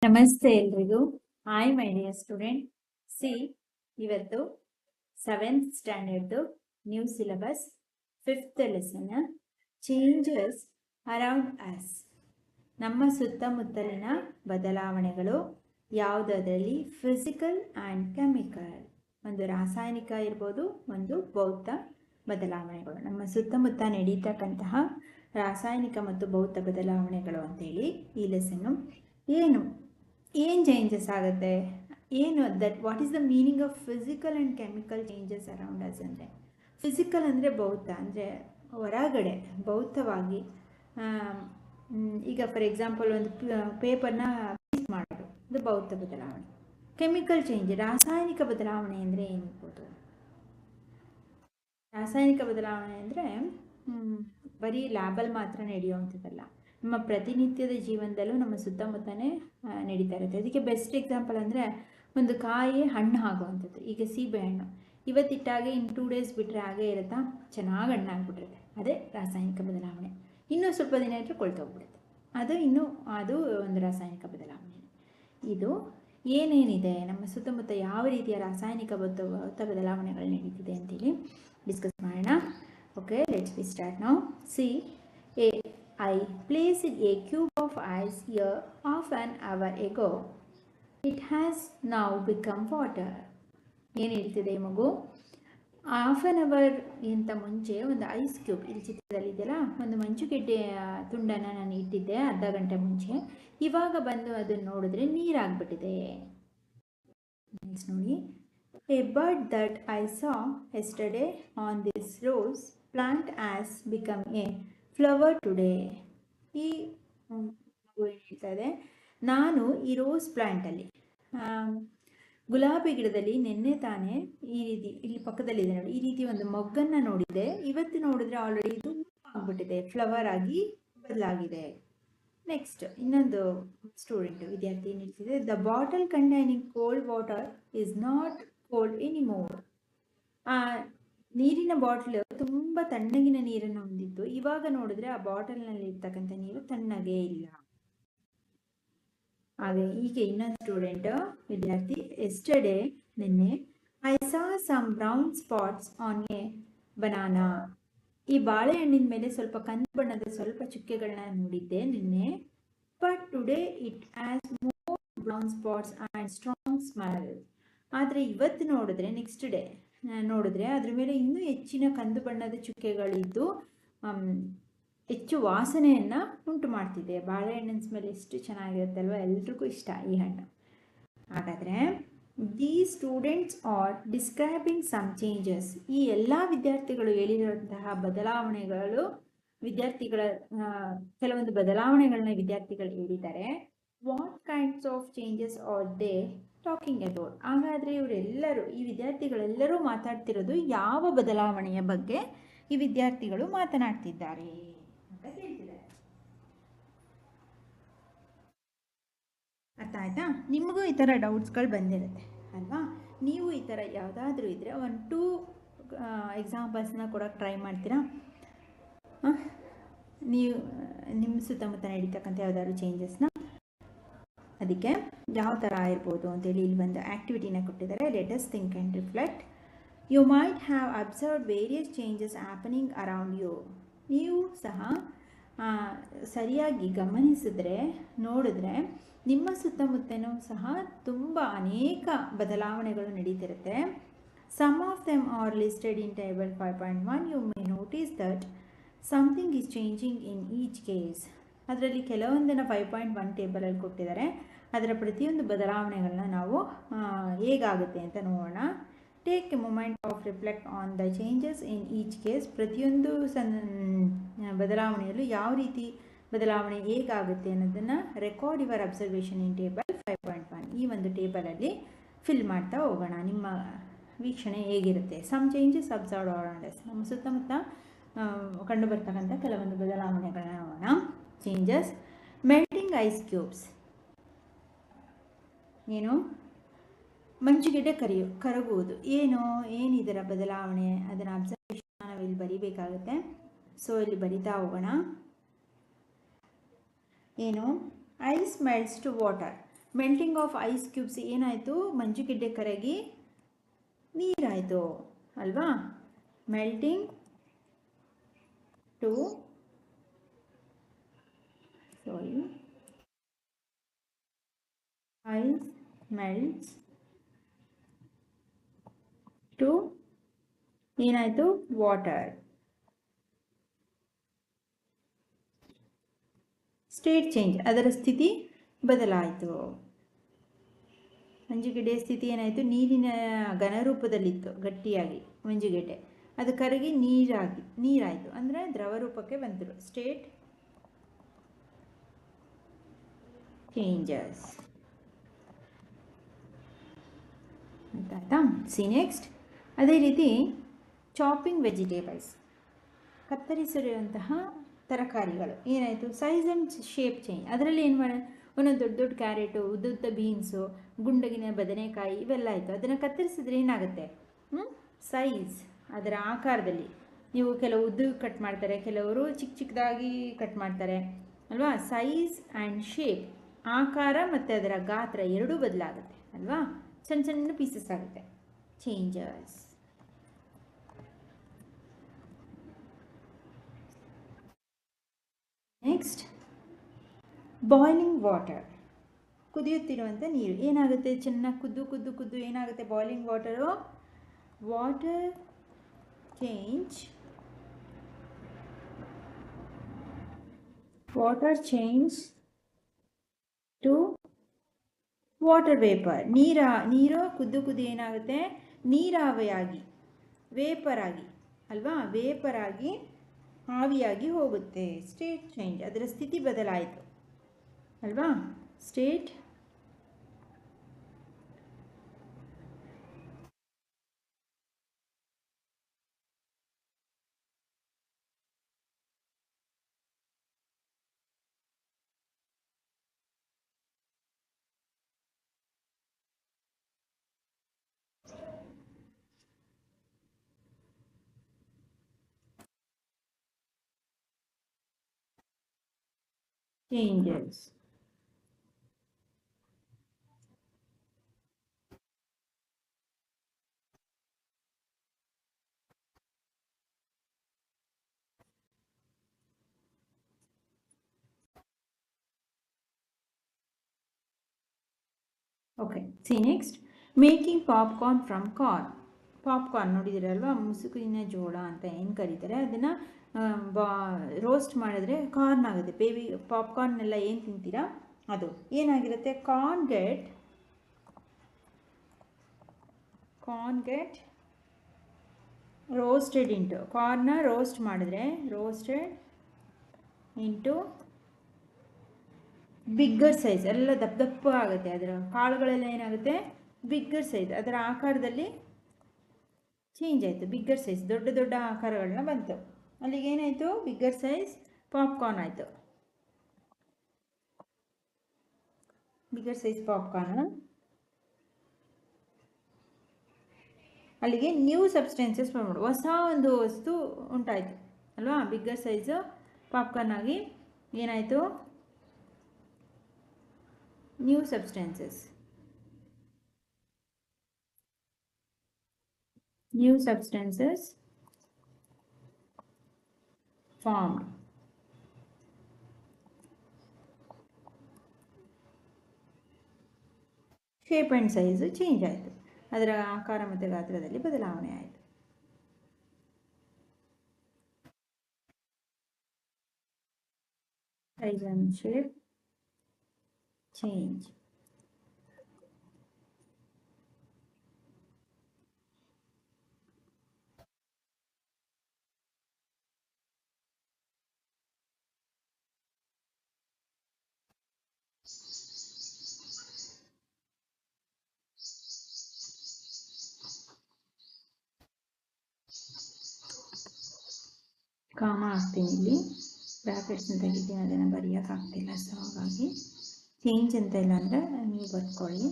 ನಮಸ್ತೆ ಎಲ್ರಿಗೂ. Hi my dear student. ಇವತ್ತು 7th ಸ್ಟ್ಯಾಂಡರ್ಡ್ದು new syllabus 5th lesson changes around us. ನಮ್ಮ ಸುತ್ತಮುತ್ತಲಿನ ಬದಲಾವಣೆಗಳು ಯಾವುದರಲ್ಲಿ ಫಿಸಿಕಲ್ ಆ್ಯಂಡ್ ಕೆಮಿಕಲ್, ಒಂದು ರಾಸಾಯನಿಕ ಇರ್ಬೋದು, ಒಂದು ಭೌತ ಬದಲಾವಣೆಗಳು. ನಮ್ಮ ಸುತ್ತಮುತ್ತ ನಡೀತಕ್ಕಂತಹ ರಾಸಾಯನಿಕ ಮತ್ತು ಭೌತ ಬದಲಾವಣೆಗಳು ಅಂತೇಳಿ ಈ ಲೆಸನ್ನು. ಏನು ಚೇಂಜಸ್ ಆಗುತ್ತೆ, what is the meaning of physical and chemical changes around us ಅಂದರೆ, ಫಿಸಿಕಲ್ ಅಂದರೆ ಭೌತ, ಅಂದರೆ ಹೊರಗಡೆ ಭೌತವಾಗಿ. ಈಗ ಫಾರ್ ಎಕ್ಸಾಂಪಲ್ ಒಂದು ಪೇಪರ್ನ ಪೀಸ್ ಮಾಡೋದು, ಅದು ಭೌತ ಬದಲಾವಣೆ. ಕೆಮಿಕಲ್ ಚೇಂಜ್, ರಾಸಾಯನಿಕ ಬದಲಾವಣೆ ಅಂದರೆ ಏನಿರ್ಬೋದು? ರಾಸಾಯನಿಕ ಬದಲಾವಣೆ ಅಂದರೆ ಬರೀ ಲ್ಯಾಬಲ್ಲಿ ಮಾತ್ರ ನಡೆಯುವಂಥದ್ದಲ್ಲ, ನಮ್ಮ ಪ್ರತಿನಿತ್ಯದ ಜೀವನದಲ್ಲೂ ನಮ್ಮ ಸುತ್ತಮುತ್ತನೇ ನಡೀತಾ ಇರುತ್ತೆ. ಅದಕ್ಕೆ ಬೆಸ್ಟ್ ಎಕ್ಸಾಂಪಲ್ ಅಂದರೆ ಒಂದು ಕಾಯಿ ಹಣ್ಣು ಆಗುವಂಥದ್ದು. ಈಗ ಸೀಬೆ ಹಣ್ಣು ಇವತ್ತಿಟ್ಟಾಗೆ ಇನ್ನು 2 days ಬಿಟ್ಟರೆ ಹಾಗೇ ಇರುತ್ತಾ, ಚೆನ್ನಾಗಿ ಹಣ್ಣಾಗ್ಬಿಟ್ಟಿರುತ್ತೆ. ಅದೇ ರಾಸಾಯನಿಕ ಬದಲಾವಣೆ. ಇನ್ನೂ ಸ್ವಲ್ಪ ದಿನ ಇಟ್ಟರೆ ಕೊಳ್ತೋಗ್ಬಿಡುತ್ತೆ. ಅದು ಒಂದು ರಾಸಾಯನಿಕ ಬದಲಾವಣೆ. ಇದು ಏನೇನಿದೆ ನಮ್ಮ ಸುತ್ತಮುತ್ತ, ಯಾವ ರೀತಿಯ ರಾಸಾಯನಿಕ ಭೌತ ಬದಲಾವಣೆಗಳು ನಡೀತಿದೆ ಅಂತೇಳಿ ಡಿಸ್ಕಸ್ ಮಾಡೋಣ. Okay, let's be start now. I placed a cube of ice here half an hour ago. It has now become water. ಏನು ಹೇಳ್ತಿದೆ ಮಗು? ಹಾಫ್ ಆನ್ ಅವರ್ ಇಂತ ಮುಂಚೆ ಒಂದು ಐಸ್ ಕ್ಯೂಬ್, ಇಲ್ಲಿ ಚಿತ್ರದಲ್ಲಿ ಇದೆಯಲ್ಲ, ಒಂದು ಮಂಜುಗೆಡ್ಡೆಯ ತುಂಡನ್ನು ನಾನು ಇಟ್ಟಿದ್ದೆ ಅರ್ಧ ಗಂಟೆ ಮುಂಚೆ. ಇವಾಗ ಬಂದು ಅದನ್ನು ನೋಡಿದ್ರೆ ನೀರಾಗ್ಬಿಟ್ಟಿದೆ. ನೋಡಿ, a bird that I saw yesterday on this rose plant has become a flower today. ಈ ಹೇಳ್ತಾ ಇದೆ, ನಾನು ಈ ರೋಸ್ ಪ್ಲ್ಯಾಂಟಲ್ಲಿ, ಗುಲಾಬಿ ಗಿಡದಲ್ಲಿ ನಿನ್ನೆ ತಾನೇ ಈ ರೀತಿ, ಇಲ್ಲಿ ಪಕ್ಕದಲ್ಲಿದೆ ನೋಡಿ, ಈ ರೀತಿ ಒಂದು ಮೊಗ್ಗನ್ನು ನೋಡಿದೆ. ಇವತ್ತು ನೋಡಿದ್ರೆ ಆಲ್ರೆಡಿ ಇದು ಆಗ್ಬಿಟ್ಟಿದೆ, ಫ್ಲವರ್ ಆಗಿ ಬದಲಾಗಿದೆ. ನೆಕ್ಸ್ಟ್ ಇನ್ನೊಂದು ವಿದ್ಯಾರ್ಥಿ ಏನು ಹೇಳ್ತಿದೆ, the bottle containing cold water is not cold anymore. ನೀರಿನ ಬಾಟ್ಲು ತುಂಬ ತಣ್ಣಗಿನ ನೀರನ್ನು ಹೊಂದಿತ್ತು, ಇವಾಗ ನೋಡಿದ್ರೆ ಆ ಬಾಟಲ್ನಲ್ಲಿ ಇರ್ತಕ್ಕಂಥ ನೀರು ತಣ್ಣಗೇ ಇಲ್ಲ. ಹಾಗೆ ಹೀಗೆ ಇನ್ನೊಂದು ವಿದ್ಯಾರ್ಥಿ, ಎಸ್ಟರ್ಡೇ ನಿನ್ನೆ, I saw some brown spots on a banana. ಈ ಬಾಳೆಹಣ್ಣಿನ ಮೇಲೆ ಸ್ವಲ್ಪ ಕಂದು ಬಣ್ಣದ ಸ್ವಲ್ಪ ಚುಕ್ಕೆಗಳನ್ನ ನೋಡಿದ್ದೆ ನಿನ್ನೆ. But today it has more brown spots and strong smell. ಆದರೆ ಇವತ್ತು ನೋಡಿದ್ರೆ, ನೆಕ್ಸ್ಟ್ ಡೇ ನೋಡಿದ್ರೆ ಅದ್ರ ಮೇಲೆ ಇನ್ನೂ ಹೆಚ್ಚಿನ ಕಂದು ಬಣ್ಣದ ಚುಕ್ಕೆಗಳಿದ್ದು ಹೆಚ್ಚು ವಾಸನೆಯನ್ನು ಉಂಟು ಮಾಡ್ತಿದೆ. ಬಾಳೆಹಣ್ಣಿನ ಸ್ಮೆಲ್ ಎಷ್ಟು ಚೆನ್ನಾಗಿರುತ್ತೆ ಅಲ್ವಾ, ಎಲ್ರಿಗೂ ಇಷ್ಟ ಈ ಹಣ್ಣು. ಹಾಗಾದರೆ the students are describing some changes. ಈ ಎಲ್ಲ ವಿದ್ಯಾರ್ಥಿಗಳು ಹೇಳಿರುವಂತಹ ಬದಲಾವಣೆಗಳು, ಕೆಲವೊಂದು ಬದಲಾವಣೆಗಳನ್ನ ವಿದ್ಯಾರ್ಥಿಗಳು ಹೇಳಿದ್ದಾರೆ. What kinds of changes are they talking about? ಹಾಗಾದರೆ ಇವರೆಲ್ಲರೂ, ಈ ವಿದ್ಯಾರ್ಥಿಗಳೆಲ್ಲರೂ ಮಾತಾಡ್ತಿರೋದು ಯಾವ ಬದಲಾವಣೆಯ ಬಗ್ಗೆ ಈ ವಿದ್ಯಾರ್ಥಿಗಳು ಮಾತನಾಡ್ತಿದ್ದಾರೆ ಅಂತ ಹೇಳ್ತಿದ್ದಾರೆ. ಅರ್ಥ ಆಯ್ತಾ? ನಿಮಗೂ ಈ ಥರ ಡೌಟ್ಸ್ಗಳು ಬಂದಿರುತ್ತೆ ಅಲ್ವಾ? ನೀವು ಈ ಥರ ಯಾವುದಾದ್ರೂ ಇದ್ದರೆ 1-2 ಎಕ್ಸಾಂಪಲ್ಸ್ನ ಕೊಡೋಕ್ಕೆ ಟ್ರೈ ಮಾಡ್ತೀರಾ? ನೀವು ನಿಮ್ಮ ಸುತ್ತಮುತ್ತ ನಡೀತಕ್ಕಂಥ ಯಾವುದಾದ್ರು ಚೇಂಜಸ್ನ, ಅದಕ್ಕೆ ಯಾವ ಥರ ಇರ್ಬೋದು ಅಂತೇಳಿ ಇಲ್ಲಿ ಒಂದು ಆ್ಯಕ್ಟಿವಿಟಿನ ಕೊಟ್ಟಿದ್ದಾರೆ. Let us think and reflect. You might have observed various changes happening around you. ನೀವು ಸಹ ಸರಿಯಾಗಿ ಗಮನಿಸಿದ್ರೆ, ನೋಡಿದ್ರೆ ನಿಮ್ಮ ಸುತ್ತಮುತ್ತನೂ ಸಹ ತುಂಬ ಅನೇಕ ಬದಲಾವಣೆಗಳು ನಡೀತಿರುತ್ತೆ. Some of them are listed in table 5.1. You may notice that something is changing in each case. ಅದರಲ್ಲಿ ಕೆಲವೊಂದನ್ನು 5.1 ಟೇಬಲಲ್ಲಿ ಕೊಟ್ಟಿದ್ದಾರೆ. ಅದರ ಪ್ರತಿಯೊಂದು ಬದಲಾವಣೆಗಳನ್ನ ನಾವು ಹೇಗಾಗುತ್ತೆ ಅಂತ ನೋಡೋಣ. Take a moment of reflect on the changes in each case. ಪ್ರತಿಯೊಂದು ಬದಲಾವಣೆಯಲ್ಲೂ ಯಾವ ರೀತಿ ಬದಲಾವಣೆ ಹೇಗಾಗುತ್ತೆ ಅನ್ನೋದನ್ನು record your observation in table 5.1. ಈ ಒಂದು ಟೇಬಲಲ್ಲಿ ಫಿಲ್ ಮಾಡ್ತಾ ಹೋಗೋಣ. ನಿಮ್ಮ ವೀಕ್ಷಣೆ ಹೇಗಿರುತ್ತೆ? Some changes observed around us. ನಮ್ಮ ಸುತ್ತಮುತ್ತ ಕಂಡು ಬರ್ತಕ್ಕಂಥ ಕೆಲವೊಂದು ಬದಲಾವಣೆಗಳನ್ನ ನೋಡೋಣ. ಚೇಂಜಸ್. Melting ice cubes. ಏನು? ಮಂಜುಗೆಡ್ಡೆ ಕರಗುವುದು. ಏನಿದರ ಬದಲಾವಣೆ, ಅದನ್ನು ಅಬ್ಸರ್ವೇಷನ್ ನಾವು ಇಲ್ಲಿ ಬರಿಬೇಕಾಗುತ್ತೆ. ಸೊ ಇಲ್ಲಿ ಬರಿತಾ ಹೋಗೋಣ. ಏನು? Ice melts to water. Melting of ice cubes ಏನಾಯಿತು, ಮಂಜುಗೆಡ್ಡೆ ಕರಗಿ ನೀರಾಯಿತು ಅಲ್ವಾ. Melting to ice melts to ಏನಾಯಿತು, ವಾಟರ್. ಸ್ಟೇಟ್ ಚೇಂಜ್, ಅದರ ಸ್ಥಿತಿ ಬದಲಾಯಿತು. ಮಂಜುಗೆಡ್ಡೆಯ ಸ್ಥಿತಿ ಏನಾಯಿತು, ನೀರಿನ ಘನರೂಪದಲ್ಲಿತ್ತು ಗಟ್ಟಿಯಾಗಿ ಮಂಜುಗೆಡ್ಡೆ, ಅದು ಕರಗಿ ನೀರಾಯಿತು ಅಂದರೆ ದ್ರವ ರೂಪಕ್ಕೆ ಬಂದರು. State changes. ಆಯ್ತಾ. ಸಿ ನೆಕ್ಸ್ಟ್, ಅದೇ ರೀತಿ ಚಾಪಿಂಗ್ ವೆಜಿಟೇಬಲ್ಸ್, ಕತ್ತರಿಸಿರುವಂತಹ ತರಕಾರಿಗಳು ಏನಾಯಿತು, ಸೈಜ್ ಆ್ಯಂಡ್ ಶೇಪ್ ಚೇಂಜ್. ಅದರಲ್ಲಿ ಏನು ಮಾಡಿ, ಒಂದೊಂದು ದೊಡ್ಡ ದೊಡ್ಡ ಕ್ಯಾರೆಟು, ಉದ್ದುದ್ದ ಬೀನ್ಸು, ಗುಂಡಗಿನ ಬದನೆಕಾಯಿ ಇವೆಲ್ಲ ಆಯಿತು. ಅದನ್ನು ಕತ್ತರಿಸಿದ್ರೆ ಏನಾಗುತ್ತೆ, ಸೈಜ್, ಅದರ ಆಕಾರದಲ್ಲಿ. ನೀವು ಕೆಲವು ಉದ್ದು ಕಟ್ ಮಾಡ್ತಾರೆ, ಕೆಲವರು ಚಿಕ್ಕ ಚಿಕ್ಕದಾಗಿ ಕಟ್ ಮಾಡ್ತಾರೆ ಅಲ್ವಾ. ಸೈಜ್ ಆ್ಯಂಡ್ ಶೇಪ್, ಆಕಾರ ಮತ್ತು ಅದರ ಗಾತ್ರ ಎರಡೂ ಬದಲಾಗುತ್ತೆ ಅಲ್ವಾ. ಸಣ್ಣ ಸಣ್ಣ ಪೀಸಸ್ ಆಗುತ್ತೆ. ಚೇಂಜಸ್. ನೆಕ್ಸ್ಟ್, ಬಾಯ್ಲಿಂಗ್ ವಾಟರ್, ಕುದಿಯುತ್ತಿರುವಂಥ ನೀರು ಏನಾಗುತ್ತೆ, ಚೆನ್ನಾಗಿ ಕುದ್ದು ಏನಾಗುತ್ತೆ, boiling water, water change to water vapour. ನೀರು ಕುದ್ದು ಏನಾಗುತ್ತೆ, ನೀರಾವಿಯಾಗಿ, ವೇಪರ್ ಆಗಿ ಅಲ್ವಾ, ವೇಪರ್ ಆಗಿ ಆವಿಯಾಗಿ ಹೋಗುತ್ತೆ. ಸ್ಟೇಟ್ ಚೇಂಜ್, ಅದರ ಸ್ಥಿತಿ ಬದಲಾಯಿತು ಅಲ್ವಾ. State changes. Okay, see next, making popcorn from corn. Popcorn ನೋಡಿದಿರಲ್ವಾ, ಮುಸುಕಿನ ಜೋಳ ಅಂತ ಏನು ಕರೀತಾರೆ, ಅದನ್ನು ರೋಸ್ಟ್ ಮಾಡಿದ್ರೆ ಕಾರ್ನ್ ಆಗುತ್ತೆ. ಬೇಬಿ ಪಾಪ್ಕಾರ್ನೆಲ್ಲ ಏನು ತಿಂತೀರಾ ಅದು ಏನಾಗಿರುತ್ತೆ, ಕಾರ್ನ್ ಗೆಟ್ ರೋಸ್ಟೆಡ್ ಇಂಟು, ಕಾರ್ನ ರೋಸ್ಟ್ ಮಾಡಿದ್ರೆ ರೋಸ್ಟೆಡ್ ಇಂಟು ಬಿಗ್ಗರ್ ಸೈಜ್, ಎಲ್ಲ ದಪ್ಪ ಆಗುತ್ತೆ. ಅದರ ಕಾಳುಗಳೆಲ್ಲ ಏನಾಗುತ್ತೆ, ಬಿಗ್ಗರ್ ಸೈಜ್, ಅದರ ಆಕಾರದಲ್ಲಿ ಚೇಂಜ್ ಆಯಿತು. ಬಿಗ್ಗರ್ ಸೈಜ್, ದೊಡ್ಡ ದೊಡ್ಡ ಆಕಾರಗಳನ್ನ ಬಂತು. ಅಲ್ಲಿಗೆ ಏನಾಯಿತು, ಬಿಗ್ಗರ್ ಸೈಜ್ ಪಾಪ್ಕಾರ್ನ್ ಆಯಿತು. ಬಿಗ್ಗರ್ ಸೈಜ್ ಪಾಪ್ಕಾರ್ನ್, ಅಲ್ಲಿಗೆ ನ್ಯೂ ಸಬ್ಸ್ಟೆನ್ಸಸ್ ಬಂದ್ಬಿಡು, ಹೊಸ ಒಂದು ವಸ್ತು ಉಂಟಾಯಿತು ಅಲ್ವಾ. ಬಿಗ್ಗರ್ ಸೈಜು ಪಾಪ್ಕಾರ್ನ್ ಆಗಿ ಏನಾಯಿತು, new substances formed. Shape and size change ಆಯಿತು, ಅದರ ಆಕಾರ ಮತ್ತು ಗಾತ್ರದಲ್ಲಿ ಬದಲಾವಣೆ ಆಯಿತು. Size and shape change. ಕಾಮ ಹಾಕ್ತೀನಿ ಇಲ್ಲಿ, ಬ್ರಾಕೆಟ್ಸ್ನ ತೆಗಿತೀನಿ, ಅದನ್ನು ಬರೆಯೋಕ್ಕಾಗ್ತಿಲ್ಲ. ಸೊ ಹಾಗಾಗಿ ಚೇಂಜ್ ಅಂತ ಇಲ್ಲ ಅಂದರೆ ನೀವು ಬರ್ಕೊಳ್ಳಿ.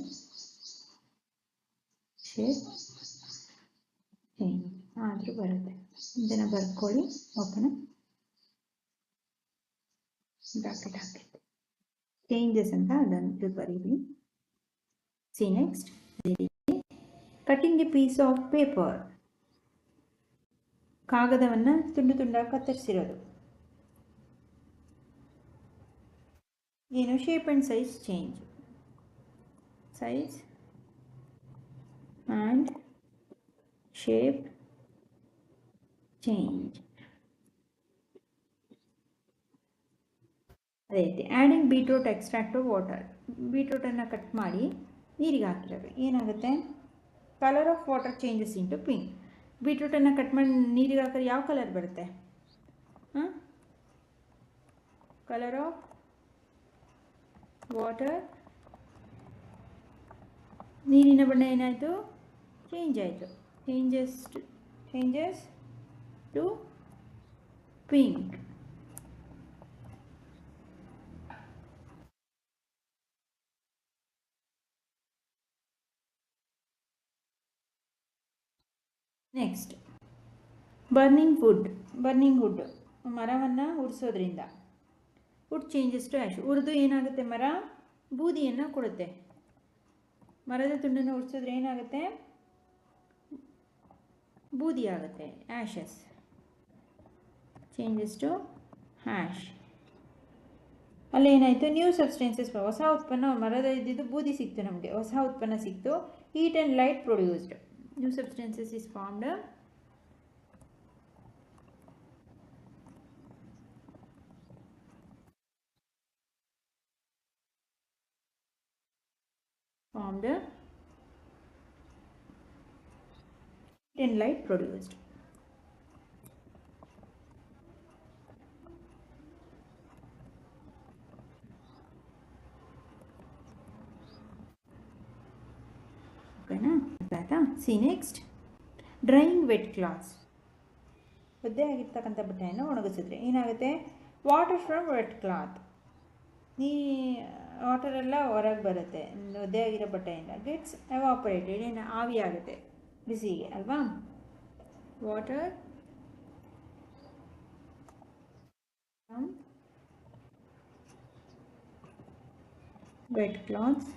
ಶೇಪ್ ಚೇಂಜ್ ಆದರೂ ಬರುತ್ತೆ, ಇದನ್ನು ಬರ್ಕೊಳ್ಳಿ. ಓಕೆನಾ, ಬ್ರಾಕೆಟ್ ಹಾಕಿದ್ದೆ ಚೇಂಜಸ್ ಅಂತ ಅದನ್ನು ಬರೀರಿ. See next, cutting a piece of paper. ಕಾಗದವನ್ನು ತುಂಡು ತುಂಡಾಗಿ ಕತ್ತರಿಸಿರೋದು. ಏನು shape and size change. Size and shape change. ಅದೇ ರೀತಿ adding beetroot extract to water. ಬೀಟ್ರೂಟನ್ನು ಕಟ್ ಮಾಡಿ ನೀರಿಗೆ ಹಾಕಿರೋದು ಏನಾಗುತ್ತೆ, colour of water changes into pink. ಬೀಟ್ರೂಟನ್ನು ಕಟ್ ಮಾಡಿ ನೀರಿಗೆ ಹಾಕಿದ್ರೆ ಯಾವ ಕಲರ್ ಬರುತ್ತೆ? ಕಲರ್ ಆಫ್ ವಾಟರ್, ನೀರಿನ ಬಣ್ಣ ಏನಾಯಿತು? ಚೇಂಜ್ ಆಯಿತು. Changes to pink. Next burning wood. ಮರವನ್ನು ಉರಿಸೋದ್ರಿಂದ ವುಡ್ ಚೇಂಜಸ್ ಟು ಆ್ಯಶ್. ಉರಿದು ಏನಾಗುತ್ತೆ? ಮರ ಬೂದಿಯನ್ನು ಕೊಡುತ್ತೆ. ಮರದ ತುಂಡನ್ನು ಉರಿಸಿದ್ರೆ ಏನಾಗುತ್ತೆ? ಬೂದಿ ಆಗುತ್ತೆ. Ashes changes to ash. ಅಲ್ಲೇನಾಯಿತು? ನ್ಯೂ ಸಬ್ಸ್ಟೆನ್ಸಸ್, ಹೊಸ ಉತ್ಪನ್ನ. ಮರದ ಇದ್ದಿದ್ದು ಬೂದಿ ಸಿಕ್ತು, ನಮಗೆ ಹೊಸ ಉತ್ಪನ್ನ ಸಿಕ್ತು. Heat and light produced. New substances is formed. Heat and light produced. See next drying wet clothes. ಒದ್ದೆ ಆಗಿರ್ತಕ್ಕಂಥ ಬಟ್ಟೆಯನ್ನು ಒಣಗಿಸಿದ್ರೆ ಏನಾಗುತ್ತೆ? Water from wet cloth. ವಾಟರೆಲ್ಲ ಹೊರಗೆ ಬರುತ್ತೆ ಒದ್ದೆ ಆಗಿರೋ ಬಟ್ಟೆಯಿಂದ. ಗೆಟ್ಸ್ ಎವಾಪರೇಟೆಡ್, ಏನು ಆವಿ ಆಗುತ್ತೆ ಬಿಸಿಗೆ ಅಲ್ವಾ? Water from wet clothes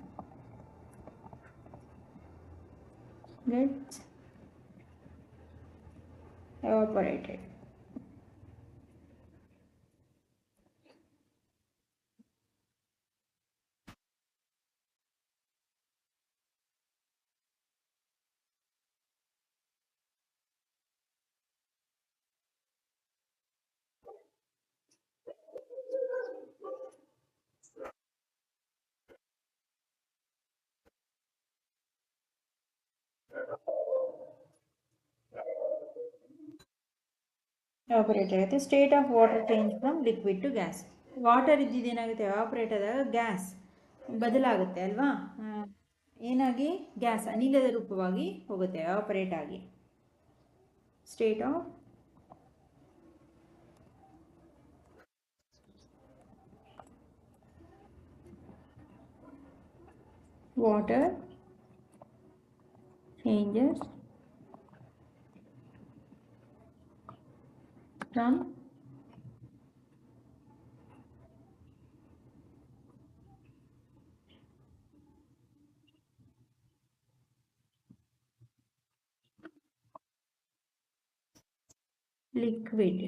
gets evaporated. Evaporate ಆಗುತ್ತೆ. State of water change from liquid to gas. Water ಇದ್ದಿದ್ದೇನಾಗುತ್ತೆ? ಎವಾಪರೇಟ್ ಆದಾಗ ಗ್ಯಾಸ್ ಬದಲಾಗುತ್ತೆ ಅಲ್ವಾ? ಏನಾಗಿ? ಗ್ಯಾಸ್, ಅನಿಲದ ರೂಪವಾಗಿ ಹೋಗುತ್ತೆ ಎವಾಪರೇಟ್ ಆಗಿ. State of water changes from liquid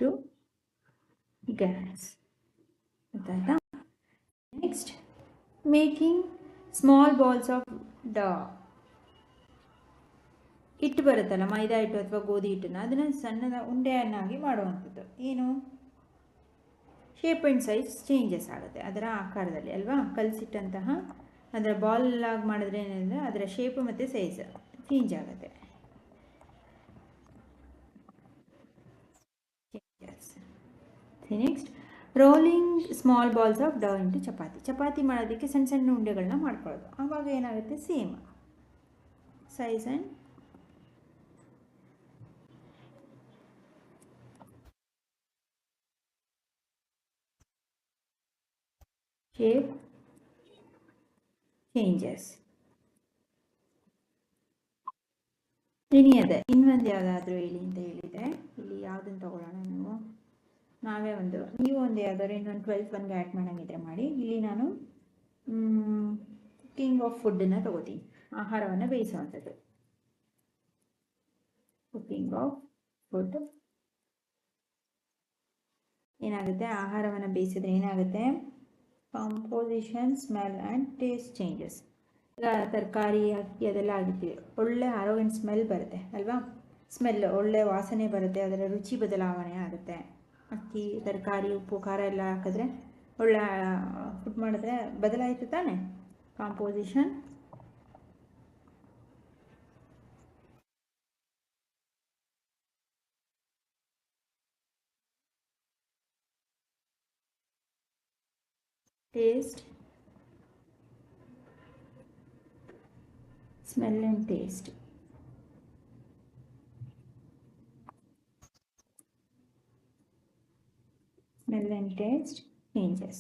to gas. Next, making small balls of dough. ಹಿಟ್ಟು ಬರುತ್ತಲ್ಲ, ಮೈದಾ ಹಿಟ್ಟು ಅಥವಾ ಗೋಧಿ ಹಿಟ್ಟನ್ನು, ಅದನ್ನು ಸಣ್ಣದ ಉಂಡೆಯನ್ನಾಗಿ ಮಾಡುವಂಥದ್ದು. ಏನು? ಶೇಪ್ ಆ್ಯಂಡ್ ಸೈಜ್ ಚೇಂಜಸ್ ಆಗುತ್ತೆ ಅದರ ಆಕಾರದಲ್ಲಿ ಅಲ್ವಾ? ಕಲಸಿಟ್ಟಂತಹ ಅದರ ಬಾಲ್ ಆಗಿ ಮಾಡಿದ್ರೆ ಏನಂದರೆ ಅದರ ಶೇಪು ಮತ್ತು ಸೈಜ್ ಚೇಂಜ್ ಆಗುತ್ತೆ. Next, rolling small balls of Dow into chapati ಮಾಡೋದಕ್ಕೆ ಸಣ್ಣ ಸಣ್ಣ ಉಂಡೆಗಳನ್ನ ಮಾಡ್ಕೊಳ್ಳೋದು. ಆವಾಗ ಏನಾಗುತ್ತೆ? Same size and shape changes. ಇನ್ನೊಂದು ಯಾವುದಾದ್ರೂ ಹೇಳಿ ಅಂತ ಹೇಳಿದೆ. ಇಲ್ಲಿ ಯಾವುದನ್ನು ತಗೊಳ್ಳೋಣ? ನಾವು ನಾವೇ ನೀವು ಯಾವ್ದಾದ್ರು ಇನ್ನೊಂದು 12th ಒನ್ಗೆ ಆ್ಯಡ್ ಮಾಡೋಂಗಿದ್ರೆ ಮಾಡಿ. ಇಲ್ಲಿ ನಾನು ಕುಕಿಂಗ್ ಆಫ್ ಫುಡ್ಡನ್ನು ತಗೋತೀನಿ, ಆಹಾರವನ್ನು ಬೇಯಿಸುವಂಥದ್ದು. ಕುಕಿಂಗ್ ಆಫ್ ಫುಡ್ ಏನಾಗುತ್ತೆ, ಆಹಾರವನ್ನು ಬೇಯಿಸಿದ್ರೆ ಏನಾಗುತ್ತೆ, composition, smell and taste changes. ಈಗ ತರಕಾರಿ ಅಕ್ಕಿ ಅದೆಲ್ಲ ಆಗಿರ್ತೀವಿ, ಒಳ್ಳೆ ಆರೋಗ್ಯ ಸ್ಮೆಲ್ ಬರುತ್ತೆ ಅಲ್ವಾ, ಸ್ಮೆಲ್ ಒಳ್ಳೆ ವಾಸನೆ ಬರುತ್ತೆ, ಅದರ ರುಚಿ ಬದಲಾವಣೆ ಆಗುತ್ತೆ. ಅಕ್ಕಿ ತರಕಾರಿ ಉಪ್ಪು ಖಾರ ಎಲ್ಲ ಹಾಕಿದ್ರೆ ಒಳ್ಳೆ ಫುಡ್ ಮಾಡಿದ್ರೆ ಬದಲಾಯಿತು ತಾನೆ. Composition, taste, smell and taste. Smell and taste changes.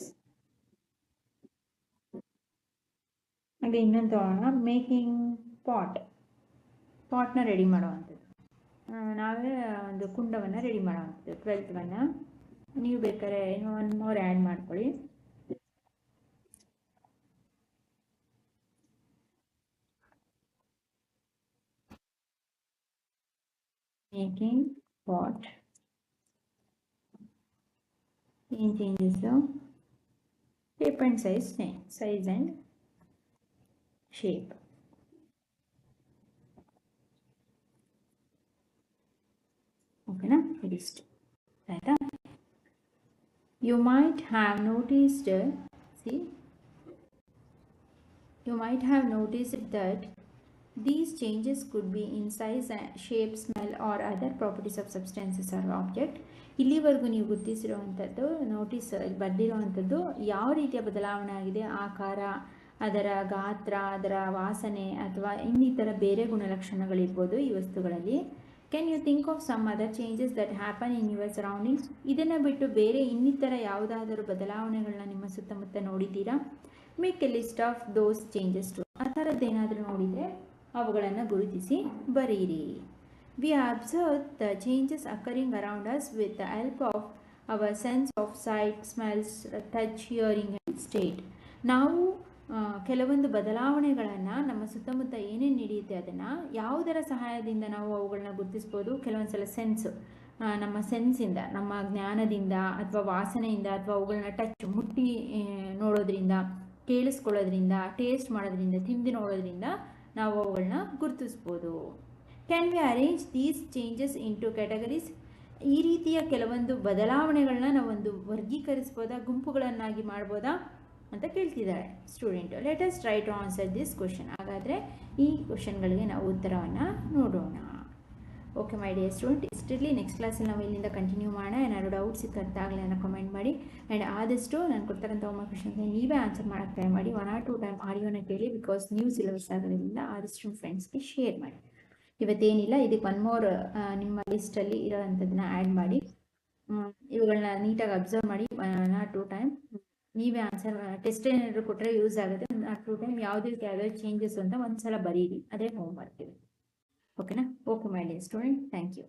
ಹಾಗೆ ಇನ್ನೊಂದು ತಗೋಣ, ಮೇಕಿಂಗ್ ಪಾಟ್ನ ರೆಡಿ ಮಾಡುವಂಥದ್ದು. ನಾವೇ ಒಂದು ಕುಂಡವನ್ನು ರೆಡಿ ಮಾಡುವಂಥದ್ದು 12th ಒನ್. ನೀವು ಬೇಕಾದ್ರೆ ಇನ್ನೂ 1 more ಆ್ಯಡ್ ಮಾಡ್ಕೊಳ್ಳಿ. making pot, changes the shape and size and shape. Okay na, list ಆಯ್ತಾ. You might have noticed that these changes could be in size, shape, smell or other properties of substances or object. ಇಲ್ಲಿವರೆಗೂ ನೀವು ಗುರುತಿಸಿರುವಂಥದ್ದು, notice ಬರೆದಿರುವಂಥದ್ದು ಯಾವ ರೀತಿಯ ಬದಲಾವಣೆ ಆಗಿದೆ, ಆಕಾರ, ಅದರ ಗಾತ್ರ, ಅದರ ವಾಸನೆ ಅಥವಾ ಇನ್ನಿತರ ಬೇರೆ ಗುಣಲಕ್ಷಣಗಳಿರ್ಬೋದು ಈ ವಸ್ತುಗಳಲ್ಲಿ. Can you think of some other changes that happen in your surroundings? ಇದನ್ನು ಬಿಟ್ಟು ಬೇರೆ ಇನ್ನಿತರ ಯಾವುದಾದರೂ ಬದಲಾವಣೆಗಳನ್ನ ನಿಮ್ಮ ಸುತ್ತಮುತ್ತ ನೋಡಿದ್ದೀರಾ? Make a list of those changes too. ಆ ಥರದ್ದೇನಾದರೂ ನೋಡಿದರೆ ಅವುಗಳನ್ನು ಗುರುತಿಸಿ ಬರೆಯಿರಿ. We observe the changes occurring around us with the help of our sense of sight, smells, touch, hearing and state. ನಾವು ಕೆಲವೊಂದು ಬದಲಾವಣೆಗಳನ್ನು ನಮ್ಮ ಸುತ್ತಮುತ್ತ ಏನೇನು ನಡೆಯುತ್ತೆ ಅದನ್ನು ಯಾವುದರ ಸಹಾಯದಿಂದ ನಾವು ಅವುಗಳನ್ನ ಗುರುತಿಸ್ಬೋದು. ಕೆಲವೊಂದು ಸಲ ನಮ್ಮ ಸೆನ್ಸಿಂದ, ನಮ್ಮ ಜ್ಞಾನದಿಂದ ಅಥವಾ ವಾಸನೆಯಿಂದ ಅಥವಾ ಅವುಗಳನ್ನ ಟಚ್ ಮುಟ್ಟಿ ನೋಡೋದ್ರಿಂದ, ಕೇಳಿಸ್ಕೊಳ್ಳೋದ್ರಿಂದ, ಟೇಸ್ಟ್ ಮಾಡೋದ್ರಿಂದ, ತಿಂದು ನೋಡೋದ್ರಿಂದ ನಾವು ಅವುಗಳನ್ನ ಗುರುತಿಸ್ಬೋದು. Can we arrange these changes into categories? ಈ ರೀತಿಯ ಕೆಲವೊಂದು ಬದಲಾವಣೆಗಳನ್ನ ನಾವೊಂದು ವರ್ಗೀಕರಿಸ್ಬೋದಾ, ಗುಂಪುಗಳನ್ನಾಗಿ ಮಾಡ್ಬೋದಾ ಅಂತ ಕೇಳ್ತಿದ್ದಾರೆ student. Let us try to answer this question. ಹಾಗಾದರೆ ಈ ಕ್ವಶನ್ಗಳಿಗೆ ನಾವು ಉತ್ತರವನ್ನು ನೋಡೋಣ. ಓಕೆ ಮೈ ಡಿಯರ್ ಸ್ಟೂಡೆಂಟ್, ಇಷ್ಟಿರಲಿ. ನೆಕ್ಸ್ಟ್ ಕ್ಲಾಸಲ್ಲಿ ನಾವು ಇಲ್ಲಿಂದ ಕಂಟಿನ್ಯೂ ಮಾಡೋಣ. ಏನಾದ್ರು ಡೌಟ್ಸ್ ಇತ್ತು ಅರ್ಥ ಆಗಲಿ ಅನ್ನೋ ಕಮೆಂಟ್ ಮಾಡಿ. ಆ್ಯಂಡ್ ಆದಷ್ಟು ನಾನು ಕೊಡ್ತಕ್ಕಂಥ ಹೋಮ್ವರ್ಕ್ ಕ್ವಶನ್ಸ್ಗೆ ನೀವೇ ಆನ್ಸರ್ ಮಾಡೋಕ್ಕೆ ಟ್ರೈ ಮಾಡಿ. 1 or 2 ಟೈಮ್ ಆಡಿಯೋನ ಕೇಳಿ, ಬಿಕಾಸ್ ನ್ಯೂ ಸಿಲೆಬಸ್ ಆಗೋದ್ರಿಂದ ಆದಷ್ಟು ಫ್ರೆಂಡ್ಸ್ಗೆ ಶೇರ್ ಮಾಡಿ. ಇವತ್ತೇನಿಲ್ಲ, ಇದಕ್ಕೆ 1 more ನಿಮ್ಮ ಲಿಸ್ಟಲ್ಲಿ ಇರೋವಂಥದ್ದನ್ನ ಆ್ಯಡ್ ಮಾಡಿ. ಇವುಗಳನ್ನ ನೀಟಾಗಿ ಅಬ್ಸರ್ವ್ ಮಾಡಿ. 1 or 2 ಟೈಮ್ ನೀವೇ ಆನ್ಸರ್, ಟೆಸ್ಟ್ ಏನಾದರೂ ಕೊಟ್ಟರೆ ಯೂಸ್ ಆಗುತ್ತೆ. 1 or 2 ಟೈಮ್ ಯಾವುದೇ ಚೇಂಜಸ್ ಅಂತ ಒಂದ್ಸಲ ಬರೀರಿ. ಅದೇ ಹೋಮ್ವರ್ಕ್ ಇದೆ. ಓಕೆನಾ? Okay my dear student, thank you.